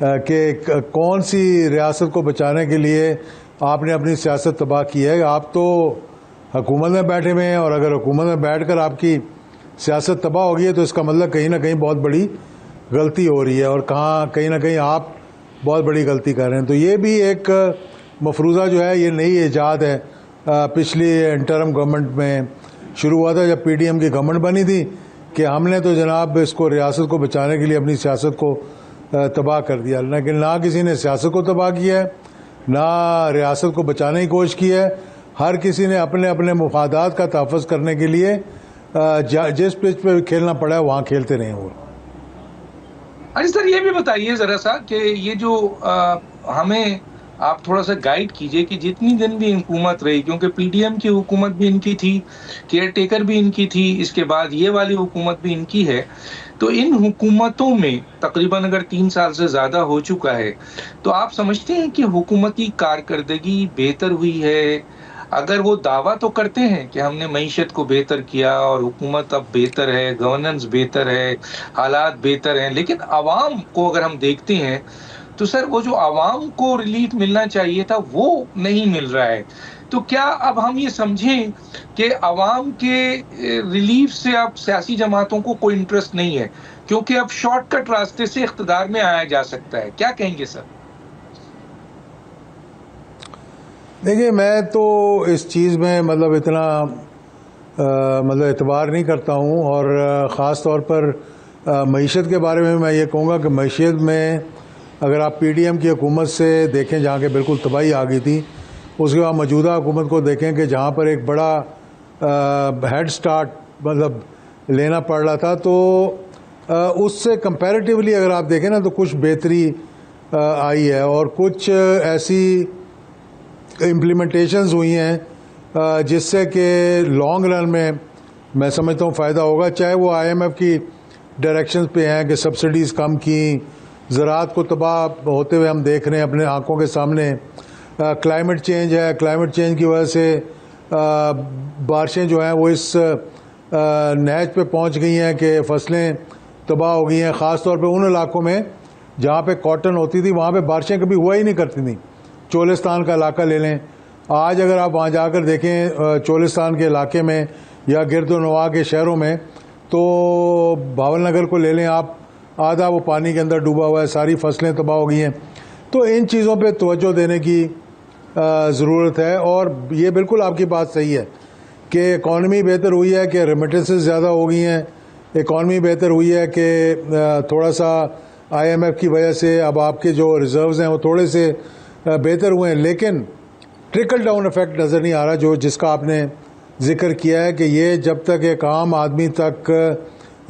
کہ کون سی ریاست کو بچانے کے لیے آپ نے اپنی سیاست تباہ کی ہے. آپ تو حکومت میں بیٹھے ہوئے ہیں، اور اگر حکومت میں بیٹھ کر آپ کی سیاست تباہ ہو گئی ہے تو اس کا مطلب کہیں نہ کہیں بہت بڑی غلطی ہو رہی ہے، اور کہیں نہ کہیں آپ بہت بڑی غلطی کر رہے ہیں. تو یہ بھی ایک مفروضہ جو ہے یہ نئی ایجاد ہے. پچھلی انٹرم گورنمنٹ میں شروع ہوا تھا جب پی ڈی ایم کی گورنمنٹ بنی تھی، کہ ہم نے تو جناب اس کو ریاست کو بچانے کے لیے اپنی سیاست کو تباہ کر دیا. لیکن نہ کسی نے سیاست کو تباہ کیا ہے، نہ ریاست کو بچانے کی کوشش کی ہے. ہر کسی نے اپنے اپنے مفادات کا تحفظ کرنے کے لیے جس پچ پہ کھیلنا پڑا ہے وہاں کھیلتے رہے. وہ سر یہ بھی بتائیے ذرا سا کہ یہ جو ہمیں آپ تھوڑا سا گائیڈ کیجئے کہ جتنی دن بھی حکومت رہی، کیونکہ پی ڈی ایم کی حکومت بھی ان کی تھی، کیئر ٹیکر بھی ان کی تھی، اس کے بعد یہ والی حکومت بھی ان کی ہے، تو ان حکومتوں میں تقریباً اگر 3 سال سے زیادہ ہو چکا ہے، تو آپ سمجھتے ہیں کہ حکومتی کارکردگی بہتر ہوئی ہے؟ اگر وہ دعویٰ تو کرتے ہیں کہ ہم نے معیشت کو بہتر کیا اور حکومت اب بہتر ہے، گورننس بہتر ہے، حالات بہتر ہیں، لیکن عوام کو اگر ہم دیکھتے ہیں تو سر وہ جو عوام کو ریلیف ملنا چاہیے تھا وہ نہیں مل رہا ہے. تو کیا اب ہم یہ سمجھیں کہ عوام کے ریلیف سے اب سیاسی جماعتوں کو کوئی انٹرسٹ نہیں ہے، کیونکہ اب شارٹ کٹ راستے سے اقتدار میں آیا جا سکتا ہے؟ کیا کہیں گے سر؟ دیکھیے، میں تو اس چیز میں مطلب اتنا اعتبار نہیں کرتا ہوں، اور خاص طور پر معیشت کے بارے میں یہ کہوں گا کہ معیشت میں اگر آپ پی ڈی ایم کی حکومت سے دیکھیں جہاں کہ بالکل تباہی آ گئی تھی، اس کے بعد موجودہ حکومت کو دیکھیں کہ جہاں پر ایک بڑا ہیڈ سٹارٹ مطلب لینا پڑ رہا تھا، تو اس سے کمپیریٹیولی اگر آپ دیکھیں نا تو کچھ بہتری آئی ہے، اور کچھ ایسی امپلیمنٹیشنز ہوئی ہیں جس سے کہ لانگ رن میں سمجھتا ہوں فائدہ ہوگا. چاہے وہ آئی ایم ایف کی ڈائریکشنز پہ ہیں کہ سبسڈیز کم کی، زراعت کو تباہ ہوتے ہوئے ہم دیکھ رہے ہیں اپنے آنکھوں کے سامنے. کلائمیٹ چینج ہے، کلائمیٹ چینج کی وجہ سے بارشیں جو ہیں وہ اس نہج پہ پہنچ گئی ہیں کہ فصلیں تباہ ہو گئی ہیں. خاص طور پہ ان علاقوں میں جہاں پہ کاٹن ہوتی تھی وہاں پہ بارشیں کبھی ہوا ہی نہیں کرتی تھیں. چولستان کا علاقہ لے لیں، آج اگر آپ وہاں جا کر دیکھیں چولستان کے علاقے میں یا گرد و نواح کے شہروں میں، تو بھاول نگر کو لے لیں آپ، آدھا وہ پانی کے اندر ڈوبا ہوا ہے، ساری فصلیں تباہ ہو گئی ہیں. تو ان چیزوں پہ توجہ دینے کی ضرورت ہے. اور یہ بالکل آپ کی بات صحیح ہے کہ اکانومی بہتر ہوئی ہے، کہ ریمیٹنسز زیادہ ہو گئی ہیں، اکانومی بہتر ہوئی ہے کہ تھوڑا سا آئی ایم ایف کی وجہ سے اب آپ کے جو ریزروز ہیں وہ تھوڑے سے بہتر ہوئے ہیں. لیکن ٹرکل ڈاؤن ایفیکٹ نظر نہیں آ رہا جس کا آپ نے ذکر کیا ہے، کہ یہ جب تک ایک عام آدمی تک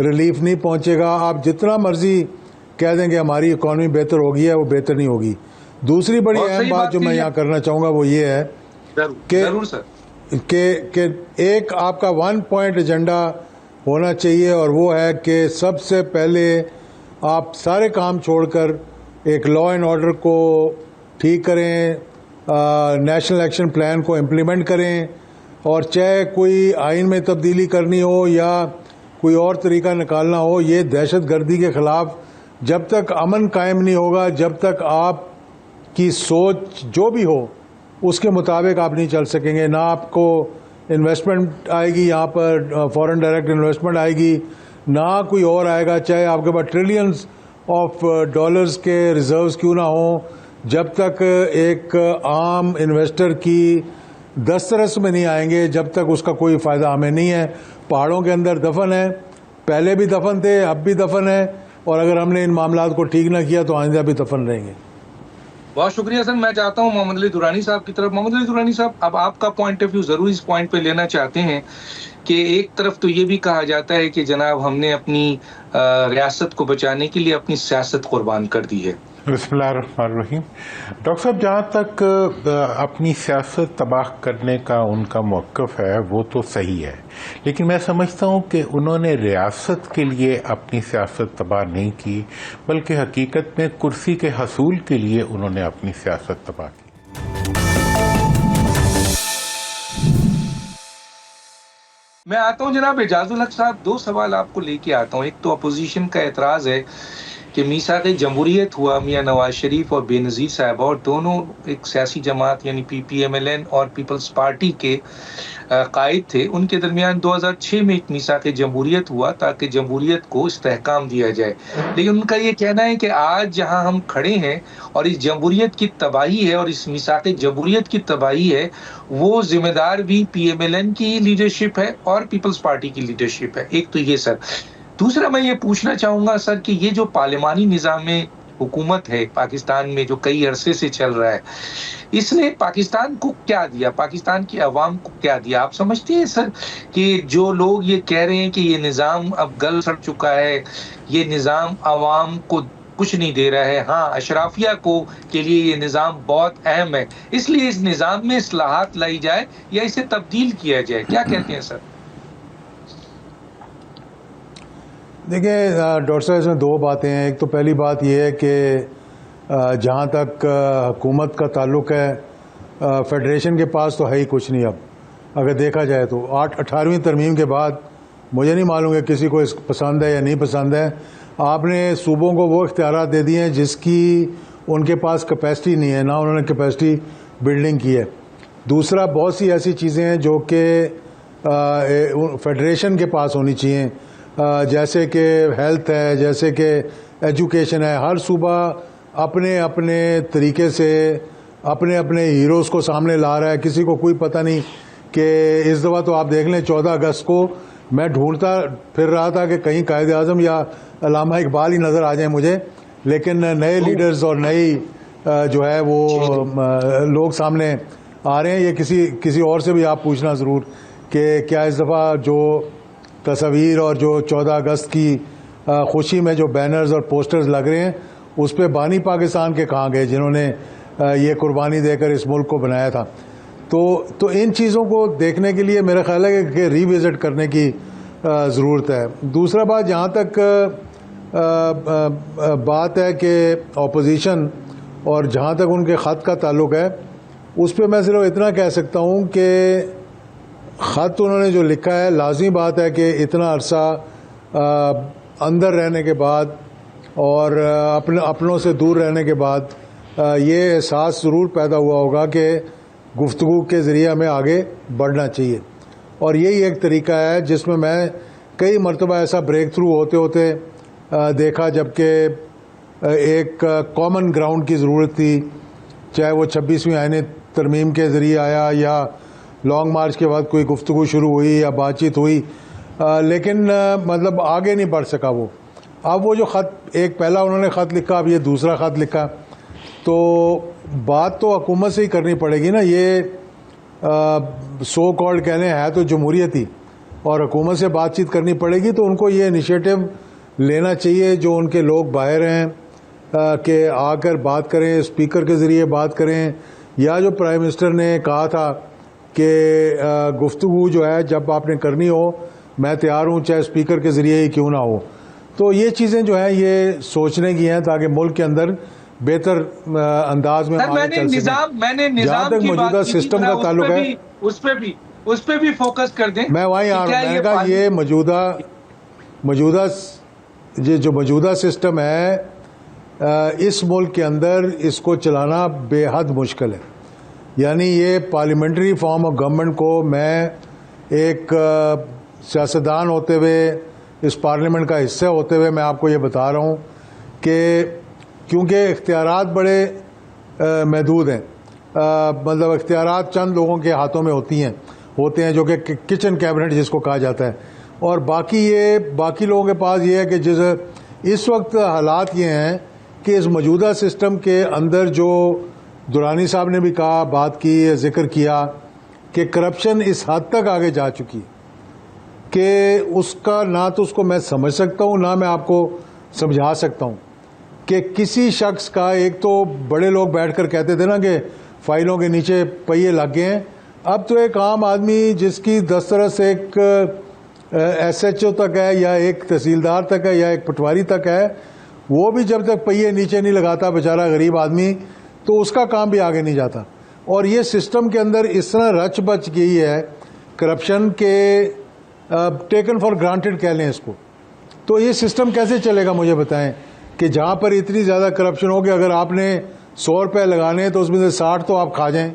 ریلیف نہیں پہنچے گا، آپ جتنا مرضی کہہ دیں کہ ہماری اکانومی بہتر ہوگی ہے، وہ بہتر نہیں ہوگی. دوسری بڑی اہم بات جو میں یہاں کرنا چاہوں گا وہ یہ ہے کہ ایک آپ کا 1 پوائنٹ ایجنڈا ہونا چاہیے، اور وہ ہے کہ سب سے پہلے آپ سارے کام چھوڑ کر ایک لا اینڈ آرڈر کو ٹھیک کریں، نیشنل ایکشن پلان کو امپلیمنٹ کریں، اور چاہے کوئی آئین میں تبدیلی کرنی ہو یا کوئی اور طریقہ نکالنا ہو، یہ دہشت گردی کے خلاف جب تک امن قائم نہیں ہوگا، جب تک آپ کی سوچ جو بھی ہو اس کے مطابق آپ نہیں چل سکیں گے. نہ آپ کو انویسٹمنٹ آئے گی، یہاں پر فورن ڈائریکٹ انویسٹمنٹ آئے گی، نہ کوئی اور آئے گا، چاہے آپ کے پاس ٹریلینز آف ڈالرز کے ریزروز کیوں نہ ہوں. جب تک ایک عام انویسٹر کی دسترس میں نہیں آئیں گے، جب تک اس کا کوئی فائدہ ہمیں نہیں ہے. پہاڑوں کے اندر دفن ہے، پہلے بھی دفن تھے، اب بھی دفن ہے، اور اگر ہم نے ان معاملات کو ٹھیک نہ کیا تو آئندہ بھی دفن رہیں گے. بہت شکریہ سر. میں چاہتا ہوں محمد علی درانی صاحب کی طرف. محمد علی درانی صاحب، اب آپ کا پوائنٹ آف ویو ضرور اس پوائنٹ پہ لینا چاہتے ہیں کہ ایک طرف تو یہ بھی کہا جاتا ہے کہ جناب ہم نے اپنی ریاست کو بچانے کے لیے اپنی سیاست قربان کر دی ہے. بسم اللہ الرحمن الرحیم. ڈاکٹر صاحب، جہاں تک اپنی سیاست تباہ کرنے کا ان کا موقف ہے وہ تو صحیح ہے، لیکن میں سمجھتا ہوں کہ انہوں نے ریاست کے لیے اپنی سیاست تباہ نہیں کی، بلکہ حقیقت میں کرسی کے حصول کے لیے انہوں نے اپنی سیاست تباہ کی. میں آتا ہوں جناب اعجاز الحق صاحب، 2 سوال آپ کو لے کے آتا ہوں. ایک تو اپوزیشن کا اعتراض ہے کہ میثاق جمہوریت ہوا، میاں نواز شریف اور بے نظیر صاحب، اور دونوں ایک سیاسی جماعت یعنی PPMLN اور پیپلز پارٹی کے قائد تھے، ان کے درمیان 2006 میں ایک میثاق جمہوریت ہوا تاکہ جمہوریت کو استحکام دیا جائے. لیکن ان کا یہ کہنا ہے کہ آج جہاں ہم کھڑے ہیں اور اس جمہوریت کی تباہی ہے اور اس میثاق جمہوریت کی تباہی ہے، وہ ذمہ دار بھی PMLN کی لیڈرشپ ہے اور پیپلز پارٹی کی لیڈرشپ ہے. ایک تو یہ سر. دوسرا میں یہ پوچھنا چاہوں گا سر کہ یہ جو پارلیمانی نظام حکومت ہے پاکستان میں جو کئی عرصے سے چل رہا ہے، اس نے پاکستان کو کیا دیا، پاکستان کی عوام کو کیا دیا؟ آپ سمجھتے ہیں سر کہ جو لوگ یہ کہہ رہے ہیں کہ یہ نظام اب گل سڑ چکا ہے، یہ نظام عوام کو کچھ نہیں دے رہا ہے، ہاں اشرافیہ کو کے لیے یہ نظام بہت اہم ہے، اس لیے اس نظام میں اصلاحات لائی جائے یا اسے تبدیل کیا جائے، کیا کہتے ہیں سر؟ دیکھیں ڈاکٹر صاحب، اس میں دو باتیں ہیں. ایک تو پہلی بات یہ ہے کہ جہاں تک حکومت کا تعلق ہے، فیڈریشن کے پاس تو ہے ہی کچھ نہیں. اب اگر دیکھا جائے تو 18ویں ترمیم کے بعد مجھے نہیں معلوم کہ کسی کو اس پسند ہے یا نہیں پسند ہے. آپ نے صوبوں کو وہ اختیارات دے دیے ہیں جس کی ان کے پاس کیپیسٹی نہیں ہے، نہ انہوں نے کیپیسٹی بلڈنگ کی ہے. دوسرا، بہت سی ایسی چیزیں ہیں جو کہ فیڈریشن کے پاس ہونی چاہیے، جیسے کہ ہیلتھ ہے، جیسے کہ ایجوکیشن ہے. ہر صوبہ اپنے اپنے طریقے سے اپنے اپنے ہیروز کو سامنے لا رہا ہے. کسی کو کوئی پتہ نہیں کہ اس دفعہ تو آپ دیکھ لیں 14 اگست کو میں ڈھونڈتا پھر رہا تھا کہ کہیں قائد اعظم یا علامہ اقبال ہی نظر آ جائیں مجھے، لیکن نئے لیڈرز اور نئی جو ہے وہ لوگ سامنے آ رہے ہیں. یہ کسی اور سے بھی آپ پوچھنا ضرور کہ کیا اس دفعہ جو تصاویر اور جو 14 اگست کی خوشی میں جو بینرز اور پوسٹرز لگ رہے ہیں اس پہ بانی پاکستان کے کہاں گئے جنہوں نے یہ قربانی دے کر اس ملک کو بنایا تھا. تو ان چیزوں کو دیکھنے کے لیے میرا خیال ہے کہ ری وزٹ کرنے کی ضرورت ہے. دوسرا بات، جہاں تک بات ہے کہ اپوزیشن اور جہاں تک ان کے خط کا تعلق ہے، اس پہ میں صرف اتنا کہہ سکتا ہوں کہ خط انہوں نے جو لکھا ہے، لازمی بات ہے کہ اتنا عرصہ اندر رہنے کے بعد اور اپنوں سے دور رہنے کے بعد یہ احساس ضرور پیدا ہوا ہوگا کہ گفتگو کے ذریعے ہمیں آگے بڑھنا چاہیے. اور یہی ایک طریقہ ہے جس میں کئی مرتبہ ایسا بریک تھرو ہوتے ہوتے دیکھا، جبکہ ایک کامن گراؤنڈ کی ضرورت تھی، چاہے وہ 26ویں آئینی ترمیم کے ذریعے آیا یا لانگ مارچ کے بعد کوئی گفتگو شروع ہوئی یا بات چیت ہوئی، لیکن مطلب آگے نہیں بڑھ سکا وہ. اب وہ جو خط، ایک پہلا انہوں نے خط لکھا، اب یہ دوسرا خط لکھا، تو بات تو حکومت سے ہی کرنی پڑے گی نا. یہ سو کالڈ کہنے ہے تو جمہوریت ہی، اور حکومت سے بات چیت کرنی پڑے گی. تو ان کو یہ انیشیٹو لینا چاہیے جو ان کے لوگ باہر ہیں کہ آ کر بات کریں، اسپیکر کے ذریعے بات کریں، یا جو پرائم منسٹر نے کہا تھا کہ گفتگو جو ہے جب آپ نے کرنی ہو میں تیار ہوں، چاہے اسپیکر کے ذریعے ہی کیوں نہ ہو. تو یہ چیزیں جو ہیں یہ سوچنے کی ہیں تاکہ ملک کے اندر بہتر انداز میں آگے چل سکیں. میں نے جہاں تک موجودہ سسٹم کا تعلق ہے اس پہ بھی فوکس کر دیں. میں وہیں آ رہا ہوں. میں نے کہا یہ موجودہ سسٹم ہے اس ملک کے اندر، اس کو چلانا بے حد مشکل ہے. یعنی یہ پارلیمنٹری فارم آف گورنمنٹ کو میں ایک سیاستدان ہوتے ہوئے، اس پارلیمنٹ کا حصہ ہوتے ہوئے میں آپ کو یہ بتا رہا ہوں کہ کیونکہ اختیارات بڑے محدود ہیں، مطلب اختیارات چند لوگوں کے ہاتھوں میں ہوتے ہیں جو کہ کچن کیبنٹ جس کو کہا جاتا ہے، اور باقی لوگوں کے پاس یہ ہے کہ اس وقت حالات یہ ہیں کہ اس موجودہ سسٹم کے اندر جو درانی صاحب نے بھی کہا، بات کی، ذکر کیا کہ کرپشن اس حد تک آگے جا چکی کہ اس کا نہ تو اس کو میں سمجھ سکتا ہوں، نہ میں آپ کو سمجھا سکتا ہوں کہ کسی شخص کا، ایک تو بڑے لوگ بیٹھ کر کہتے تھے نا کہ فائلوں کے نیچے پہیے لگ گئے ہیں، اب تو ایک عام آدمی جس کی دسترس ایک SHO تک ہے یا ایک تحصیلدار تک ہے یا ایک پٹواری تک ہے، وہ بھی جب تک پہیے نیچے نہیں لگاتا بیچارہ غریب آدمی، تو اس کا کام بھی آگے نہیں جاتا. اور یہ سسٹم کے اندر اس طرح رچ بچ گئی ہے کرپشن کے، ٹیکن فار گرانٹیڈ کہہ لیں اس کو. تو یہ سسٹم کیسے چلے گا مجھے بتائیں کہ جہاں پر اتنی زیادہ کرپشن ہو کہ اگر آپ نے 100 روپے لگانے ہیں تو اس میں سے 60 تو آپ کھا جائیں،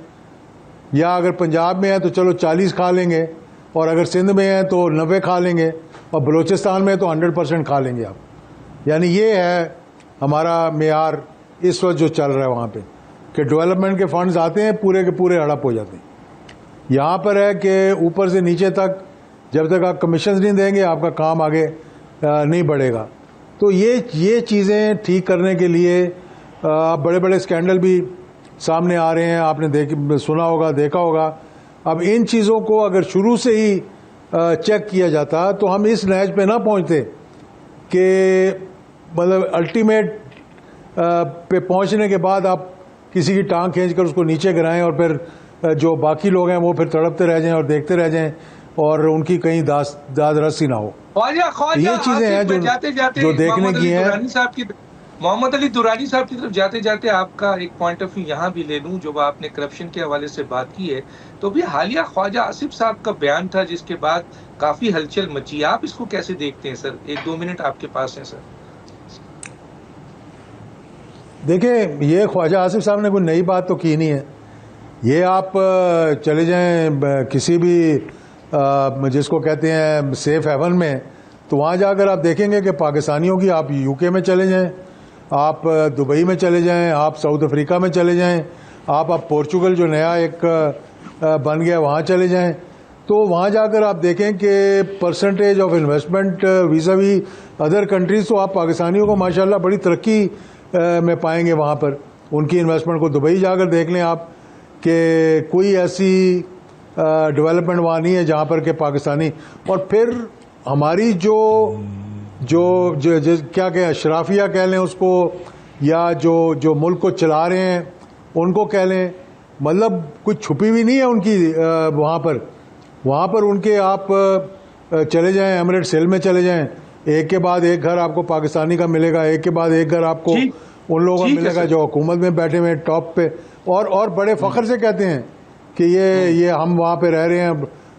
یا اگر پنجاب میں ہے تو چلو 40 کھا لیں گے، اور اگر سندھ میں ہے تو 90 کھا لیں گے، اور بلوچستان میں تو 100% کھا لیں گے آپ. یعنی یہ ہے ہمارا معیار اس وقت جو چل رہا ہے وہاں پہ، کہ ڈیولپمنٹ کے فنڈز آتے ہیں پورے کے پورے ہڑپ ہو جاتے ہیں. یہاں پر ہے کہ اوپر سے نیچے تک جب تک آپ کمیشنز نہیں دیں گے آپ کا کام آگے نہیں بڑھے گا. تو یہ چیزیں ٹھیک کرنے کے لیے بڑے بڑے اسکینڈل بھی سامنے آ رہے ہیں، آپ نے سنا ہوگا، دیکھا ہوگا. اب ان چیزوں کو اگر شروع سے ہی چیک کیا جاتا تو ہم اس نہج پہ نہ پہنچتے کہ مطلب الٹیمیٹ پہ پہنچنے کے بعد آپ کسی کی ٹانگ کھینچ کر اس کو نیچے گرائیں، اور پھر جو باقی لوگ ہیں وہ پھر تڑپتے رہ جائیں اور دیکھتے رہ جائیں اور ان کی کہیں داد رسی نہ ہو. یہ چیزیں ہیں جو دیکھنے کی ہیں. محمد علی درانی صاحب کی طرف جاتے جاتے آپ کا ایک پوائنٹ آف ویو یہاں بھی لے لوں. جو آپ نے کرپشن کے حوالے سے بات کی ہے تو بھی حالیہ خواجہ آصف صاحب کا بیان تھا جس کے بعد کافی ہلچل مچی. آپ اس کو کیسے دیکھتے ہیں سر؟ 1-2 منٹ آپ کے پاس ہیں سر. دیکھیں، یہ خواجہ آصف صاحب نے کوئی نئی بات تو کی نہیں ہے. یہ آپ چلے جائیں کسی بھی جس کو کہتے ہیں سیف ہیون میں، تو وہاں جا کر آپ دیکھیں گے کہ پاکستانیوں کی، آپ UK میں چلے جائیں، آپ دبئی میں چلے جائیں، آپ ساؤتھ افریقہ میں چلے جائیں، آپ پورچوگل جو نیا ایک بن گیا وہاں چلے جائیں، تو وہاں جا کر آپ دیکھیں کہ percentage of investment vis a vis other countries تو آپ پاکستانیوں کو ماشاءاللہ بڑی ترقی میں پائیں گے وہاں پر. ان کی انویسٹمنٹ کو دبئی جا کر دیکھ لیں آپ کہ کوئی ایسی ڈیولپمنٹ وہاں نہیں ہے جہاں پر کہ پاکستانی. اور پھر ہماری جو کیا کہ اشرافیہ کہہ لیں اس کو، یا جو ملک کو چلا رہے ہیں ان کو کہہ لیں، مطلب کچھ چھپی ہوئی نہیں ہے ان کی. وہاں پر ان کے آپ چلے جائیں، ایمریٹس ہل میں چلے جائیں، ایک کے بعد ایک گھر آپ کو پاکستانی کا ملے گا، ایک کے بعد ایک گھر آپ کو ان لوگوں کا ملے گا جو حکومت میں بیٹھے ہوئے ٹاپ پہ، اور بڑے فخر سے کہتے ہیں کہ یہ ہم وہاں پہ رہ رہے ہیں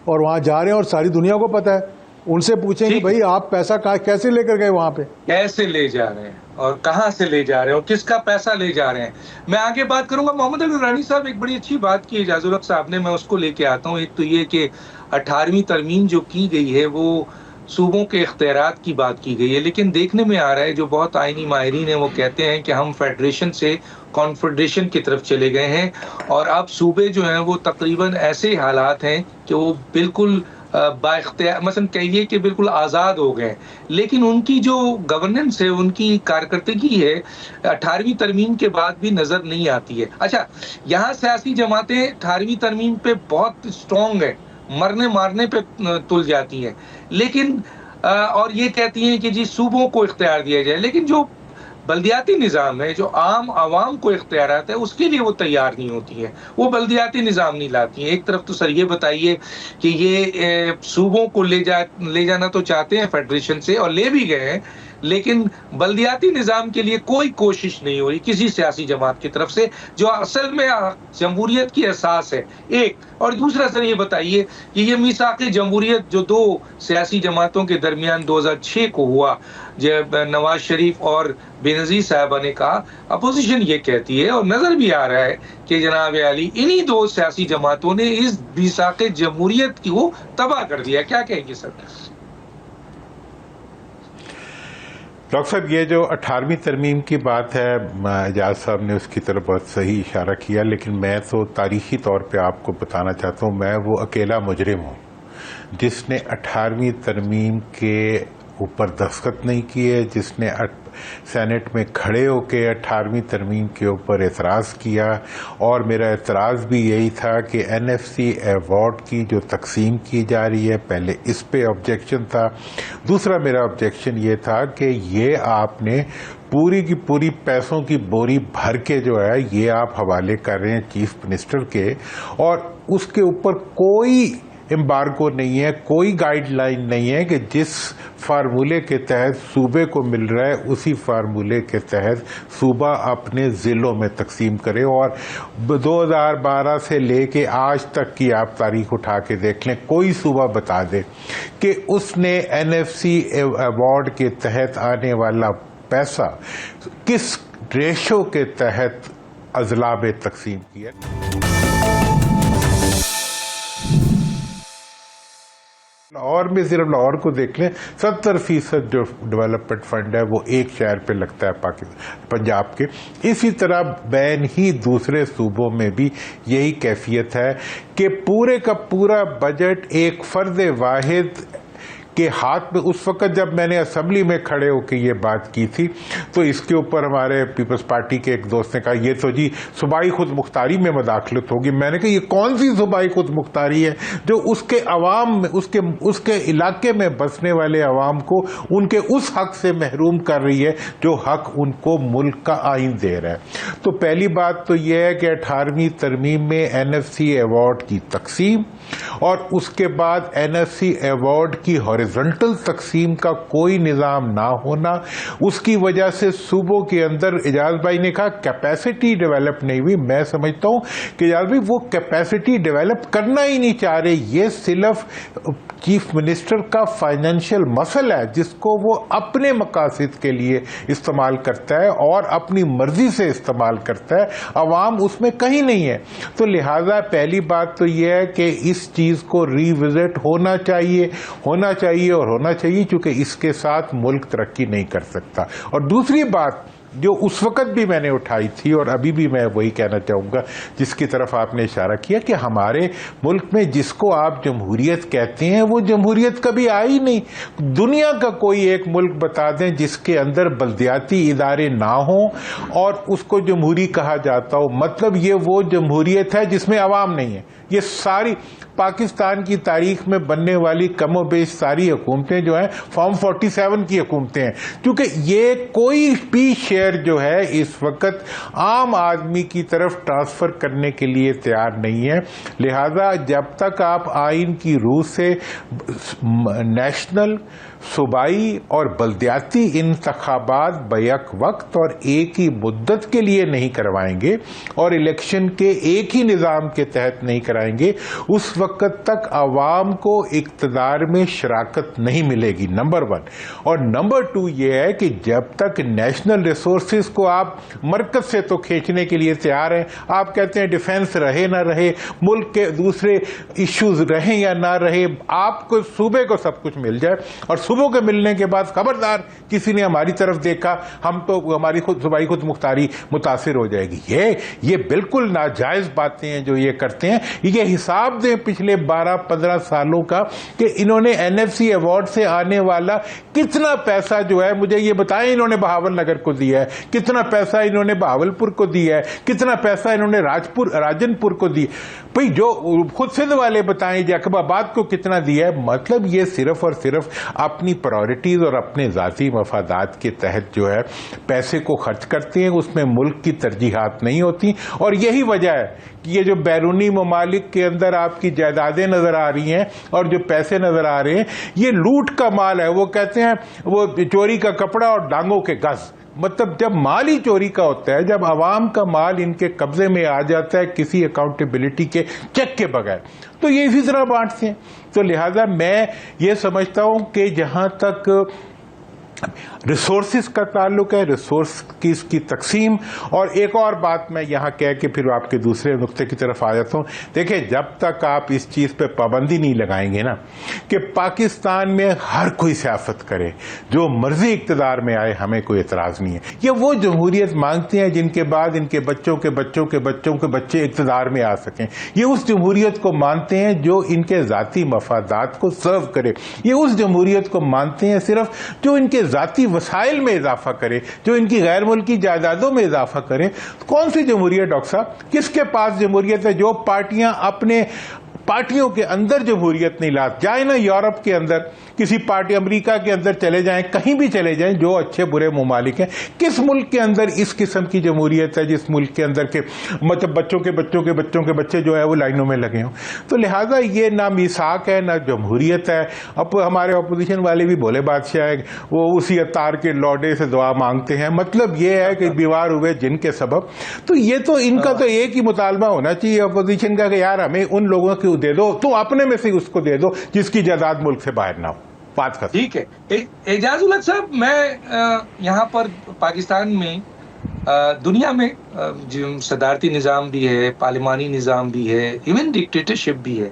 اور وہاں جا رہے ہیں، اور ساری دنیا کو پتہ ہے. ان سے پوچھیں کہ بھائی آپ پیسہ کیسے لے کر گئے وہاں پہ، کیسے لے جا رہے ہیں اور کہاں سے لے جا رہے ہیں اور کس کا پیسہ لے جا رہے ہیں. میں آگے بات کروں گا. محمد علی درانی صاحب ایک بڑی اچھی بات کی اعجاز الحق صاحب نے، میں اس کو لے کے آتا ہوں. ایک تو یہ کہ 18ویں ترمیم جو کی گئی ہے وہ صوبوں کے اختیارات کی بات کی گئی ہے، لیکن دیکھنے میں آ رہا ہے جو بہت آئینی ماہرین ہیں وہ کہتے ہیں کہ ہم فیڈریشن سے کانفیڈریشن کی طرف چلے گئے ہیں، اور اب صوبے جو ہیں وہ تقریباً ایسے حالات ہیں کہ وہ بالکل با اختیار، مثلا کہیے کہ بالکل آزاد ہو گئے، لیکن ان کی جو گورننس ہے، ان کی کارکردگی ہے 18ویں ترمیم کے بعد بھی نظر نہیں آتی ہے. اچھا، یہاں سیاسی جماعتیں 18ویں ترمیم پہ بہت اسٹرانگ ہیں، مرنے مارنے پہ تل جاتی ہیں، لیکن اور یہ کہتی ہیں کہ جی صوبوں کو اختیار دیا جائے، لیکن جو بلدیاتی نظام ہے، جو عام عوام کو اختیارات ہے، اس کے لیے وہ تیار نہیں ہوتی ہیں، وہ بلدیاتی نظام نہیں لاتی ہیں. ایک طرف تو سر یہ بتائیے کہ یہ صوبوں کو لے جانا تو چاہتے ہیں فیڈریشن سے، اور لے بھی گئے ہیں، لیکن بلدیاتی نظام کے لیے کوئی کوشش نہیں ہو رہی کسی سیاسی جماعت کی طرف سے، جو اصل میں جمہوریت کی اساس ہے. ایک اور دوسرا سر یہ بتائیے کہ یہ میثاق جمہوریت جو 2 سیاسی جماعتوں کے درمیان 2006 کو ہوا، جب نواز شریف اور بینظیر صاحبہ نے کہا، اپوزیشن یہ کہتی ہے اور نظر بھی آ رہا ہے کہ جناب علی انہی 2 سیاسی جماعتوں نے اس میثاق جمہوریت کو تباہ کر دیا. کیا کہیں گے سر؟ ڈاکٹر صاحب، یہ جو 18ویں ترمیم کی بات ہے، اعجاز صاحب نے اس کی طرف بہت صحیح اشارہ کیا، لیکن میں تو تاریخی طور پہ آپ کو بتانا چاہتا ہوں، میں وہ اکیلا مجرم ہوں جس نے 18ویں ترمیم کے اوپر دستخط نہیں کیے، جس نے سینٹ میں کھڑے ہو کے 18ویں ترمیم کے اوپر اعتراض کیا. اور میرا اعتراض بھی یہی تھا کہ NFC ایوارڈ کی جو تقسیم کی جا رہی ہے، پہلے اس پہ آبجیکشن تھا. دوسرا میرا آبجیکشن یہ تھا کہ یہ آپ نے پوری کی پوری پیسوں کی بوری بھر کے جو ہے یہ آپ حوالے کر رہے ہیں چیف منسٹر کے، اور اس کے اوپر کوئی امبارگو نہیں ہے، کوئی گائیڈ لائن نہیں ہے کہ جس فارمولے کے تحت صوبے کو مل رہا ہے اسی فارمولے کے تحت صوبہ اپنے ضلعوں میں تقسیم کرے. اور 2012 سے لے کے آج تک کی آپ تاریخ اٹھا کے دیکھ لیں، کوئی صوبہ بتا دے کہ اس نے NFC ایوارڈ کے تحت آنے والا پیسہ کس ریشو کے تحت اضلاع میں تقسیم کیا. لاہور میں صرف لاہور کو دیکھ لیں 70% جو ڈیولپمنٹ فنڈ ہے وہ ایک شہر پہ لگتا ہے پنجاب کے. اسی طرح بین ہی دوسرے صوبوں میں بھی یہی کیفیت ہے کہ پورے کا پورا بجٹ ایک فرد واحد کے ہاتھ میں. اس وقت جب میں نے اسمبلی میں کھڑے ہو کے یہ بات کی تھی تو اس کے اوپر ہمارے پیپلز پارٹی کے ایک دوست نے کہا یہ تو جی صوبائی خود مختاری میں مداخلت ہوگی. میں نے کہا یہ کون سی صوبائی خود مختاری ہے جو اس کے عوام میں اس کے علاقے میں بسنے والے عوام کو ان کے اس حق سے محروم کر رہی ہے جو حق ان کو ملک کا آئین دے رہا ہے. تو پہلی بات تو یہ ہے کہ 18ویں ترمیم میں NFC ایوارڈ کی تقسیم اور اس کے بعد NFC ایوارڈ کی ہاریزونٹل تقسیم کا کوئی نظام نہ ہونا. اس کی وجہ سے صوبوں کے اندر اعجاز بھائی نے کہا کیپیسٹی ڈیولپ نہیں ہوئی. میں سمجھتا ہوں کہ اعجاز بھائی وہ کیپیسٹی ڈیولپ کرنا ہی نہیں چاہ رہے. یہ صرف چیف منسٹر کا فائنینشیل مسل ہے جس کو وہ اپنے مقاصد کے لیے استعمال کرتا ہے اور اپنی مرضی سے استعمال کرتا ہے. عوام اس میں کہیں نہیں ہے. تو لہذا پہلی بات تو یہ ہے کہ اس چیز کو ری وزٹ ہونا چاہیے اور ہونا چاہیے چونکہ اس کے ساتھ ملک ترقی نہیں کر سکتا. اور دوسری بات جو اس وقت بھی میں نے اٹھائی تھی اور ابھی بھی میں وہی کہنا چاہوں گا جس کی طرف آپ نے اشارہ کیا کہ ہمارے ملک میں جس کو آپ جمہوریت کہتے ہیں وہ جمہوریت کبھی آئی نہیں. دنیا کا کوئی ایک ملک بتا دیں جس کے اندر بلدیاتی ادارے نہ ہوں اور اس کو جمہوری کہا جاتا ہو. مطلب یہ وہ جمہوریت ہے جس میں عوام نہیں ہے. یہ ساری پاکستان کی تاریخ میں بننے والی کم و بیش ساری حکومتیں جو ہیں فارم 47 کی حکومتیں ہیں کیونکہ یہ کوئی بھی شیئر جو ہے اس وقت عام آدمی کی طرف ٹرانسفر کرنے کے لیے تیار نہیں ہے. لہذا جب تک آپ آئین کی روح سے نیشنل صوبائی اور بلدیاتی انتخابات بیک وقت اور ایک ہی مدت کے لیے نہیں کروائیں گے اور الیکشن کے ایک ہی نظام کے تحت نہیں کرائیں گے اس وقت تک عوام کو اقتدار میں شراکت نہیں ملے گی. نمبر 1 اور نمبر 2 یہ ہے کہ جب تک نیشنل ریسورسز کو آپ مرکز سے تو کھینچنے کے لیے تیار ہیں. آپ کہتے ہیں ڈیفنس رہے نہ رہے ملک کے دوسرے ایشوز رہیں یا نہ رہے آپ کو صوبے کو سب کچھ مل جائے اور صوبوں کے ملنے کے بعد خبردار کسی نے ہماری طرف دیکھا ہم تو ہماری صوبائی خود مختاری متاثر ہو جائے گی. یہ بالکل ناجائز باتیں ہیں جو یہ کرتے ہیں. یہ حساب دیں پچھلے 12-15 سالوں کا کہ انہوں نے NFC ایوارڈ سے آنے والا کتنا پیسہ جو ہے مجھے یہ بتائیں انہوں نے بہاول نگر کو دیا ہے, کتنا پیسہ انہوں نے بہاولپور کو دیا ہے, کتنا پیسہ انہوں نے راجن پور کو دیا. بھئی جو خود سندھ والے بتائیں جیکب آباد کو کتنا دیا ہے. مطلب یہ صرف اور صرف اپنی پرائورٹیز اور اپنے ذاتی مفادات کے تحت جو ہے پیسے کو خرچ کرتے ہیں, اس میں ملک کی ترجیحات نہیں ہوتی. اور یہی وجہ ہے کہ یہ جو بیرونی ممالک کے اندر آپ کی جائیدادیں نظر آ رہی ہیں اور جو پیسے نظر آ رہے ہیں یہ لوٹ کا مال ہے. وہ کہتے ہیں وہ چوری کا کپڑا اور ڈانگوں کے گز. مطلب جب مال ہی چوری کا ہوتا ہے, جب عوام کا مال ان کے قبضے میں آ جاتا ہے کسی اکاؤنٹیبلٹی کے چیک کے بغیر تو یہ اسی طرح بانٹتے ہیں. تو لہذا میں یہ سمجھتا ہوں کہ جہاں تک ریسورسز کا تعلق ہے ریسورس کی اس کی تقسیم. اور ایک اور بات میں یہاں کہہ کے پھر آپ کے دوسرے نقطے کی طرف آ جاتا ہوں. دیکھیں جب تک آپ اس چیز پہ پابندی نہیں لگائیں گے نا کہ پاکستان میں ہر کوئی سیاست کرے جو مرضی اقتدار میں آئے ہمیں کوئی اعتراض نہیں ہے. یہ وہ جمہوریت مانگتے ہیں جن کے بعد ان کے بچوں کے بچوں کے بچوں کے بچے اقتدار میں آ سکیں. یہ اس جمہوریت کو مانتے ہیں جو ان کے ذاتی مفادات کو سرو کرے. یہ اس جمہوریت کو مانتے ہیں صرف جو ان کے ذاتی وسائل میں اضافہ کرے, جو ان کی غیر ملکی جائیدادوں میں اضافہ کرے. کون سی جمہوریت ڈاکٹر صاحب؟ کس کے پاس جمہوریت ہے؟ جو پارٹیاں اپنے پارٹیوں کے اندر جمہوریت نہیں لاتی. جائیں نا یورپ کے اندر کسی پارٹی, امریکہ کے اندر چلے جائیں, کہیں بھی چلے جائیں جو اچھے برے ممالک ہیں, کس ملک کے اندر اس قسم کی جمہوریت ہے جس ملک کے اندر کے مطلب بچوں کے بچوں کے بچوں کے بچے جو ہے وہ لائنوں میں لگے ہوں. تو لہٰذا یہ نہ میثاق ہے نہ جمہوریت ہے. اب ہمارے اپوزیشن والے بھی بولے بادشاہ ہیں, وہ اسی اتار کے لوڈے سے دعا مانگتے ہیں. مطلب یہ ہے کہ بیمار ہوئے جن کے سبب. تو یہ تو ان کا تو ایک ہی مطالبہ ہونا چاہیے اپوزیشن کا کہ یار ہمیں ان لوگوں کو دے دو, تو اپنے میں سے اس کو دے دو جس کی جائیداد ملک سے باہر نہ ہو. بات ختم. ٹھیک ہے. اعجاز الحق صاحب، میں یہاں پر پاکستان میں دنیا میں صدارتی نظام بھی ہے، پارلیمانی نظام بھی ہے، ایون ڈکٹیٹرشپ بھی ہے،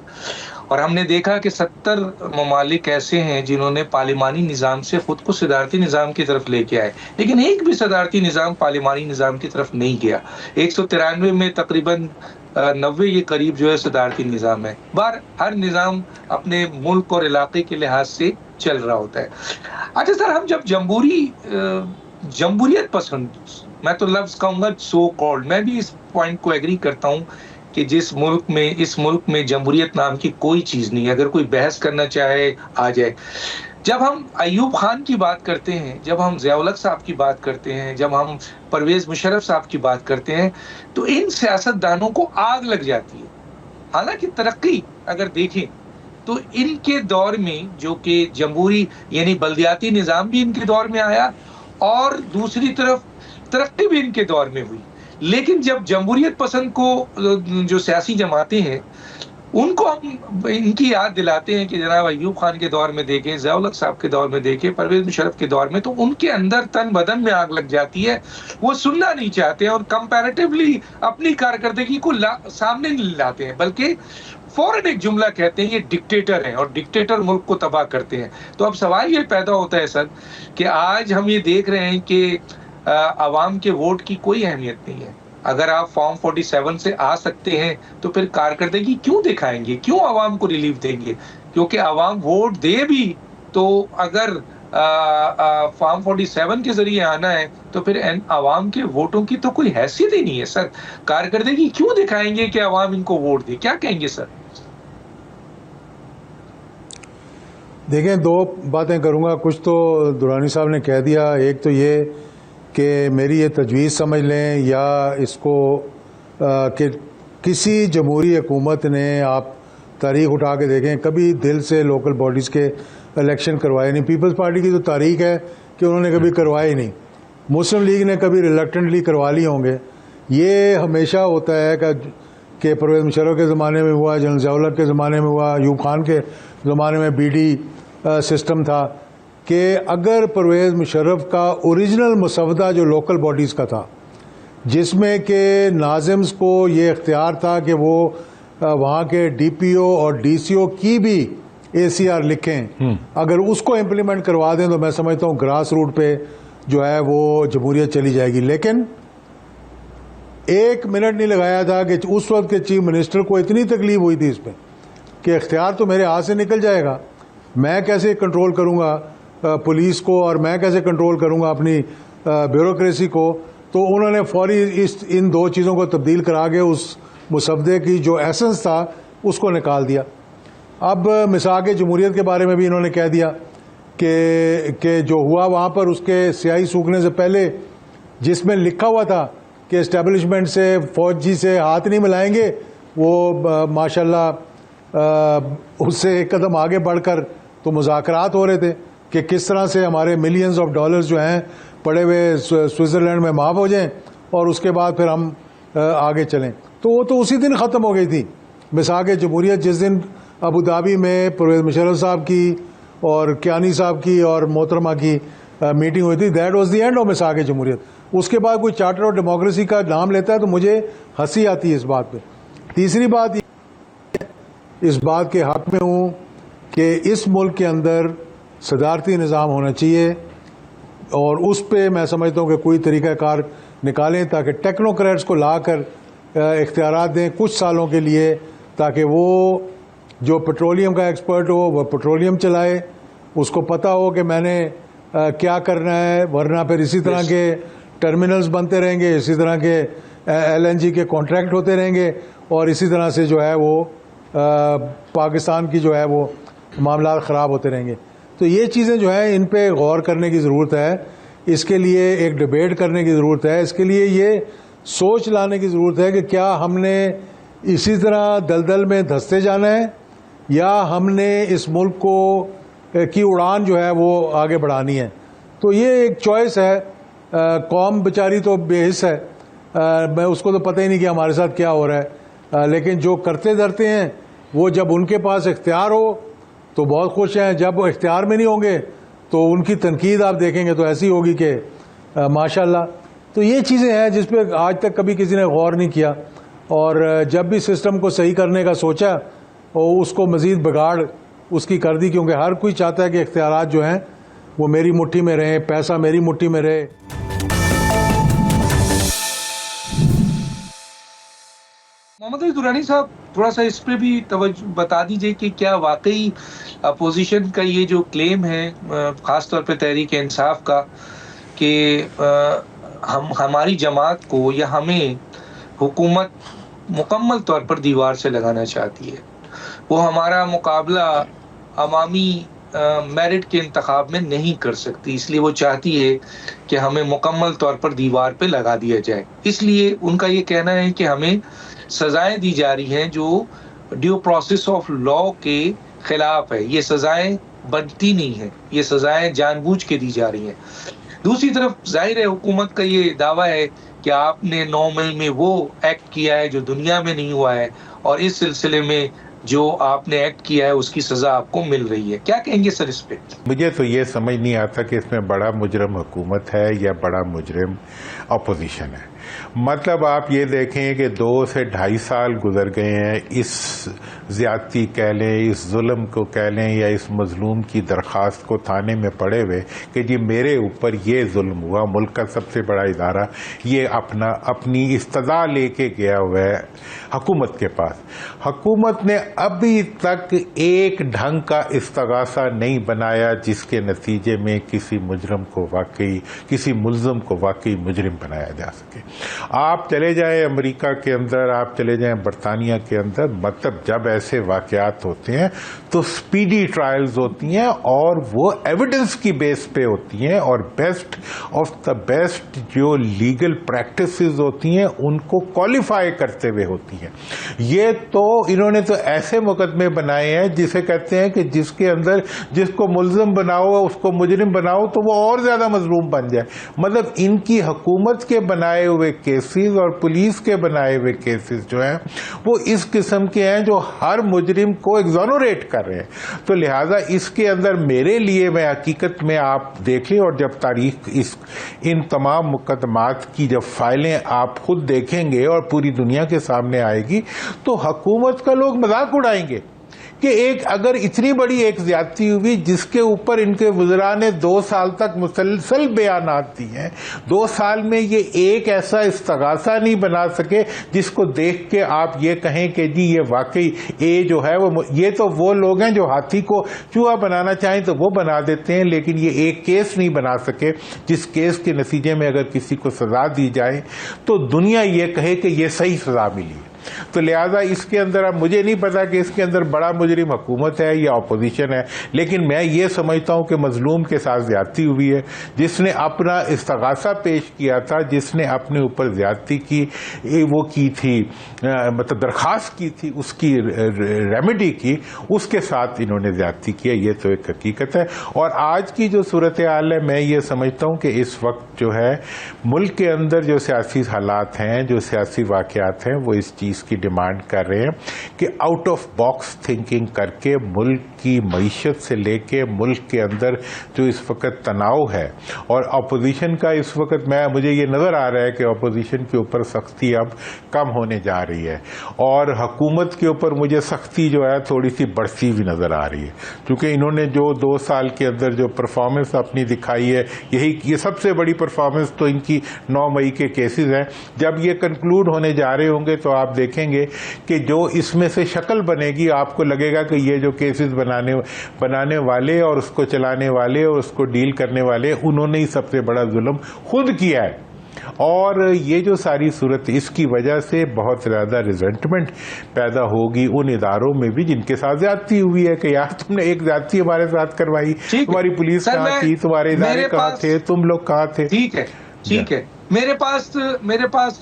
اور ہم نے دیکھا کہ 70 ممالک ایسے ہیں جنہوں نے پارلیمانی نظام سے خود کو صدارتی نظام کی طرف لے کے آئے، لیکن ایک بھی صدارتی نظام پارلیمانی نظام کی طرف نہیں گیا. 193 میں تقریباً 90 کے قریب جو ہے صدارتی نظام ہے. ہر نظام اپنے ملک اور علاقے کے لحاظ سے چل رہا ہوتا ہے. اچھا سر، ہم جب جمہوریت پسند، میں تو لفظ کہوں گا سو کالڈ، میں بھی اس پوائنٹ کو ایگری کرتا ہوں کہ اس ملک میں جمہوریت نام کی کوئی چیز نہیں ہے. اگر کوئی بحث کرنا چاہے آ جائے. جب ہم ایوب خان کی بات کرتے ہیں، جب ہم ضیاء الحق صاحب کی بات کرتے ہیں، جب ہم پرویز مشرف صاحب کی بات کرتے ہیں، تو ان سیاستدانوں کو آگ لگ جاتی ہے. حالانکہ ترقی اگر دیکھیں تو ان کے دور میں، جو کہ جمہوری یعنی بلدیاتی نظام بھی ان کے دور میں آیا، اور دوسری طرف ترقی بھی ان کے دور میں ہوئی. لیکن جب جمہوریت پسند کو جو سیاسی جماعتیں ہیں، ان کو ہم ان کی یاد دلاتے ہیں کہ جناب ایوب خان کے دور میں دیکھیں، ضیاء الحق صاحب کے دور میں دیکھیں، پرویز مشرف کے دور میں، تو ان کے اندر تن بدن میں آگ لگ جاتی ہے. وہ سننا نہیں چاہتے اور کمپیریٹیولی اپنی کارکردگی کو سامنے نہیں لاتے ہیں، بلکہ فوراً ایک جملہ کہتے ہیں یہ ڈکٹیٹر ہیں، اور ڈکٹیٹر ملک کو تباہ کرتے ہیں. تو اب سوال یہ پیدا ہوتا ہے سر کہ آج ہم یہ دیکھ رہے ہیں کہ عوام کے ووٹ کی کوئی اہمیت نہیں ہے. اگر آپ فارم 47 سے آ سکتے ہیں تو پھر کارکردگی کیوں دکھائیں گے، کیوں عوام کو ریلیف دیں گے؟ کیونکہ عوام ووٹ دے بھی تو اگر فارم 47 کے ذریعے آنا ہے تو پھر عوام کے ووٹوں کی تو کوئی حیثیت ہی نہیں ہے سر. کارکردگی کیوں دکھائیں گے کہ عوام ان کو ووٹ دے؟ کیا کہیں گے سر؟ دیکھیں، دو باتیں کروں گا. کچھ تو درانی صاحب نے کہہ دیا. ایک تو یہ کہ میری یہ تجویز سمجھ لیں، یا اس کو کہ کسی جمہوری حکومت نے، آپ تاریخ اٹھا کے دیکھیں، کبھی دل سے لوکل باڈیز کے الیکشن کروائے نہیں. پیپلز پارٹی کی تو تاریخ ہے کہ انہوں نے کبھی کروائے ہی نہیں. مسلم لیگ نے کبھی ریلکٹنٹلی کروا لیے ہوں گے. یہ ہمیشہ ہوتا ہے کہ پرویز مشرف کے زمانے میں ہوا، جنرل ضیاء الحق کے زمانے میں ہوا، ایوب خان کے زمانے میں بی ڈی سسٹم تھا، کہ اگر پرویز مشرف کا اوریجنل مسودہ جو لوکل باڈیز کا تھا، جس میں کہ ناظمز کو یہ اختیار تھا کہ وہ وہاں کے ڈی پی او اور ڈی سی او کی بھی اے سی آر لکھیں، اگر اس کو امپلیمنٹ کروا دیں تو میں سمجھتا ہوں گراس روٹ پہ جو ہے وہ جمہوریت چلی جائے گی. لیکن ایک منٹ نہیں لگایا تھا کہ اس وقت کے چیف منسٹر کو اتنی تکلیف ہوئی تھی اس پہ کہ اختیار تو میرے ہاتھ سے نکل جائے گا، میں کیسے کنٹرول کروں گا پولیس کو، اور میں کیسے کنٹرول کروں گا اپنی بیوروکریسی کو. تو انہوں نے فوری ان دو چیزوں کو تبدیل کرا کے اس مسودے کی جو ایسنس تھا اس کو نکال دیا. اب مساق جمہوریت کے بارے میں بھی انہوں نے کہہ دیا کہ جو ہوا وہاں پر اس کے سیاہی سوکھنے سے پہلے جس میں لکھا ہوا تھا کہ اسٹیبلشمنٹ سے، فوجی سے ہاتھ نہیں ملائیں گے، وہ ماشاءاللہ اس سے ایک قدم آگے بڑھ کر تو مذاکرات ہو رہے تھے کہ کس طرح سے ہمارے ملینز آف ڈالرز جو ہیں پڑے ہوئے سوئٹزرلینڈ میں معاف ہو جائیں اور اس کے بعد پھر ہم آگے چلیں. تو وہ تو اسی دن ختم ہو گئی تھی مساق جمہوریت. جس دن ابو دھابی میں پرویز مشرف صاحب کی اور کیانی صاحب کی اور محترمہ کی میٹنگ ہوئی تھی، that was the end of مساق جمہوریت. اس کے بعد کوئی چارٹر آف ڈیموکریسی کا نام لیتا ہے تو مجھے ہنسی آتی ہے اس بات پہ. تیسری بات اس بات کے حق میں ہوں کہ اس ملک کے اندر صدارتی نظام ہونا چاہیے، اور اس پہ میں سمجھتا ہوں کہ کوئی طریقہ کار نکالیں تاکہ ٹیکنوکریٹس کو لا کر اختیارات دیں کچھ سالوں کے لیے، تاکہ وہ جو پیٹرولیم کا ایکسپرٹ ہو وہ پیٹرولیم چلائے، اس کو پتہ ہو کہ میں نے کیا کرنا ہے. ورنہ پھر اسی طرح کے ٹرمینلز بنتے رہیں گے، اسی طرح کے ایل این جی کے کانٹریکٹ ہوتے رہیں گے، اور اسی طرح سے جو ہے وہ پاکستان کی جو ہے وہ معاملات خراب ہوتے رہیں گے. تو یہ چیزیں جو ہیں ان پہ غور کرنے کی ضرورت ہے. اس کے لیے ایک ڈیبیٹ کرنے کی ضرورت ہے. اس کے لیے یہ سوچ لانے کی ضرورت ہے کہ کیا ہم نے اسی طرح دلدل میں دھستے جانا ہے، یا ہم نے اس ملک کو کی اڑان جو ہے وہ آگے بڑھانی ہے. تو یہ ایک چوائس ہے. قوم بیچاری تو بے حس ہے، میں اس کو تو پتہ ہی نہیں کہ ہمارے ساتھ کیا ہو رہا ہے. لیکن جو کرتے دھرتے ہیں وہ جب ان کے پاس اختیار ہو تو بہت خوش ہیں. جب وہ اختیار میں نہیں ہوں گے تو ان کی تنقید آپ دیکھیں گے تو ایسی ہوگی کہ ماشاء اللہ. تو یہ چیزیں ہیں جس پہ آج تک کبھی کسی نے غور نہیں کیا, اور جب بھی سسٹم کو صحیح کرنے کا سوچا اور اس کو مزید بگاڑ اس کی کر دی, کیونکہ ہر کوئی چاہتا ہے کہ اختیارات جو ہیں وہ میری مٹھی میں رہیں, پیسہ میری مٹھی میں رہے. محمد علی درانی صاحب, تھوڑا سا اس پہ بھی توجہ بتا دیجئے کہ کیا واقعی اپوزیشن کا یہ جو کلیم ہے, خاص طور پہ تحریک انصاف کا, کہ ہماری جماعت کو یا ہمیں حکومت مکمل طور پر دیوار سے لگانا چاہتی ہے, وہ ہمارا مقابلہ عوامی میرٹ کے انتخاب میں نہیں کر سکتی, اس لیے وہ چاہتی ہے کہ ہمیں مکمل طور پر دیوار پہ لگا دیا جائے. اس لیے ان کا یہ کہنا ہے کہ ہمیں سزائیں دی جا رہی ہیں جو ڈیو پروسیس آف لا کے خلاف ہے. یہ سزائیں بنتی نہیں ہیں, یہ سزائیں جان بوجھ کے دی جا رہی ہیں. دوسری طرف ظاہر ہے حکومت کا یہ دعویٰ ہے کہ آپ نے 9 مئی میں وہ ایکٹ کیا ہے جو دنیا میں نہیں ہوا ہے, اور اس سلسلے میں جو آپ نے ایکٹ کیا ہے اس کی سزا آپ کو مل رہی ہے. کیا کہیں گے سر اس پہ؟ مجھے تو یہ سمجھ نہیں آتا کہ اس میں بڑا مجرم حکومت ہے یا بڑا مجرم اپوزیشن ہے. مطلب آپ یہ دیکھیں کہ 2 سے 2.5 سال گزر گئے ہیں اس زیادتی کہہ لیں, اس ظلم کو کہہ لیں, یا اس مظلوم کی درخواست کو تھانے میں پڑے ہوئے کہ جی میرے اوپر یہ ظلم ہوا. ملک کا سب سے بڑا ادارہ یہ اپنی استدعا لے کے گیا ہوا ہے حکومت کے پاس. حکومت نے ابھی تک ایک ڈھنگ کا استغاثہ نہیں بنایا جس کے نتیجے میں کسی مجرم کو واقعی, کسی ملزم کو واقعی مجرم بنایا جا سکے. آپ چلے جائیں امریکہ کے اندر, آپ چلے جائیں برطانیہ کے اندر, مطلب جب ایسے واقعات ہوتے ہیں تو سپیڈی ٹرائلز ہوتی ہیں اور وہ ایویڈنس کی بیس پہ ہوتی ہیں, اور بیسٹ آف دا بیسٹ جو لیگل پریکٹسز ہوتی ہیں ان کو کوالیفائی کرتے ہوئے ہوتی ہیں. یہ تو انہوں نے تو ایسے مقدمے بنائے ہیں جسے کہتے ہیں کہ جس کے اندر جس کو ملزم بناؤ اس کو مجرم بناؤ تو وہ اور زیادہ مظلوم بن جائے. مطلب ان کی حکومت کے بنائے ہوئے کیسز اور پولیس کے بنائے ہوئے کیسز جو ہیں وہ اس قسم کے ہیں جو ہر مجرم کو ایگزونوریٹ کر رہے ہیں. تو لہٰذا اس کے اندر میرے لیے میں حقیقت میں آپ دیکھیں, اور جب تاریخ ان تمام مقدمات کی جب فائلیں آپ خود دیکھیں گے اور پوری دنیا کے سامنے آئے گی تو حکومت کا لوگ مذاق اڑائیں گے کہ اگر اتنی بڑی ایک زیادتی ہوئی جس کے اوپر ان کے وزراء نے 2 سال تک مسلسل بیانات دیے ہیں, 2 سال میں یہ ایک ایسا استغاثہ نہیں بنا سکے جس کو دیکھ کے آپ یہ کہیں کہ جی یہ واقعی جو ہے یہ تو وہ لوگ ہیں جو ہاتھی کو چوہا بنانا چاہیں تو وہ بنا دیتے ہیں, لیکن یہ ایک کیس نہیں بنا سکے جس کیس کے نتیجے میں اگر کسی کو سزا دی جائے تو دنیا یہ کہے کہ یہ صحیح سزا ملی. تو لہذا اس کے اندر اب مجھے نہیں پتا کہ اس کے اندر بڑا مجرم حکومت ہے یا اپوزیشن ہے, لیکن میں یہ سمجھتا ہوں کہ مظلوم کے ساتھ زیادتی ہوئی ہے. جس نے اپنا استغاثہ پیش کیا تھا, جس نے اپنے اوپر زیادتی کی وہ کی تھی, مطلب درخواست کی تھی, اس کی ریمیڈی کی, اس کے ساتھ انہوں نے زیادتی کیا. یہ تو ایک حقیقت ہے. اور آج کی جو صورتحال ہے میں یہ سمجھتا ہوں کہ اس وقت جو ہے ملک کے اندر جو سیاسی حالات ہیں, جو سیاسی واقعات ہیں, وہ اس چیز کی ڈیمانڈ کر رہے ہیں کہ آؤٹ آف باکس تھنکنگ کر کے ملک کی معیشت سے لے کے ملک کے اندر جو اس وقت تناؤ ہے, اور اپوزیشن کا اس وقت مجھے یہ نظر آ رہا ہے کہ اپوزیشن کے اوپر سختی اب کم ہونے جا رہی ہے, اور حکومت کے اوپر مجھے سختی جو ہے تھوڑی سی بڑھتی ہوئی نظر آ رہی ہے. کیونکہ انہوں نے جو 2 سال کے اندر جو پرفارمنس اپنی دکھائی ہے, یہ سب سے بڑی پرفارمنس تو ان کی 9 مئی کے کیسز ہیں. جب یہ کنکلوڈ ہونے جا رہے ہوں گے تو آپ دیکھیں گے کہ جو اس میں سے شکل بنے گی, آپ کو لگے گا کہ یہ جو کیسز بنانے والے اور اس کو چلانے والے اور اس کو ڈیل کرنے والے, انہوں نے ہی سب سے بڑا ظلم خود کیا ہے. اور یہ جو ساری صورت, اس کی وجہ سے بہت زیادہ ریزنٹمنٹ پیدا ہوگی ان اداروں میں بھی جن کے ساتھ زیادتی ہوئی ہے کہ یار تم نے ایک زیادتی ہمارے ساتھ کروائی, تمہاری پولیس کہاں تھی, تمہارے ادارے کہاں تھے, تم لوگ کہاں تھے. ٹھیک ہے, میرے پاس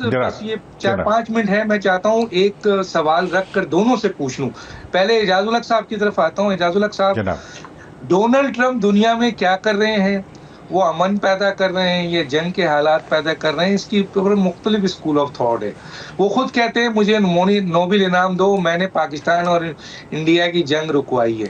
بس یہ 4-5 منٹ ہے. میں چاہتا ہوں ایک سوال رکھ کر دونوں سے پوچھ لوں. پہلے اعجاز الحق صاحب کی طرف آتا ہوں. اعجاز الحق صاحب, ڈونلڈ ٹرمپ دنیا میں کیا کر رہے ہیں؟ وہ امن پیدا کر رہے ہیں, یہ جنگ کے حالات پیدا کر رہے ہیں؟ اس کی مختلف اسکول آف تھاٹ ہے. وہ خود کہتے ہیں مجھے نوبل انعام دو, میں نے پاکستان اور انڈیا کی جنگ رکوائی ہے.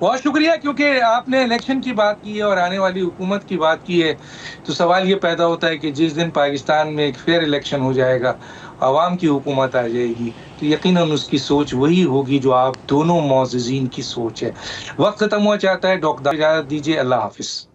بہت شکریہ، کیونکہ آپ نے الیکشن کی بات کی ہے اور آنے والی حکومت کی بات کی ہے، تو سوال یہ پیدا ہوتا ہے کہ جس دن پاکستان میں ایک فیئر الیکشن ہو جائے گا، عوام کی حکومت آ جائے گی، تو یقیناً اس کی سوچ وہی ہوگی جو آپ دونوں معززین کی سوچ ہے۔ وقت ختم ہوا چاہتا ہے، ڈاکٹر اجازت دیجیے، اللہ حافظ۔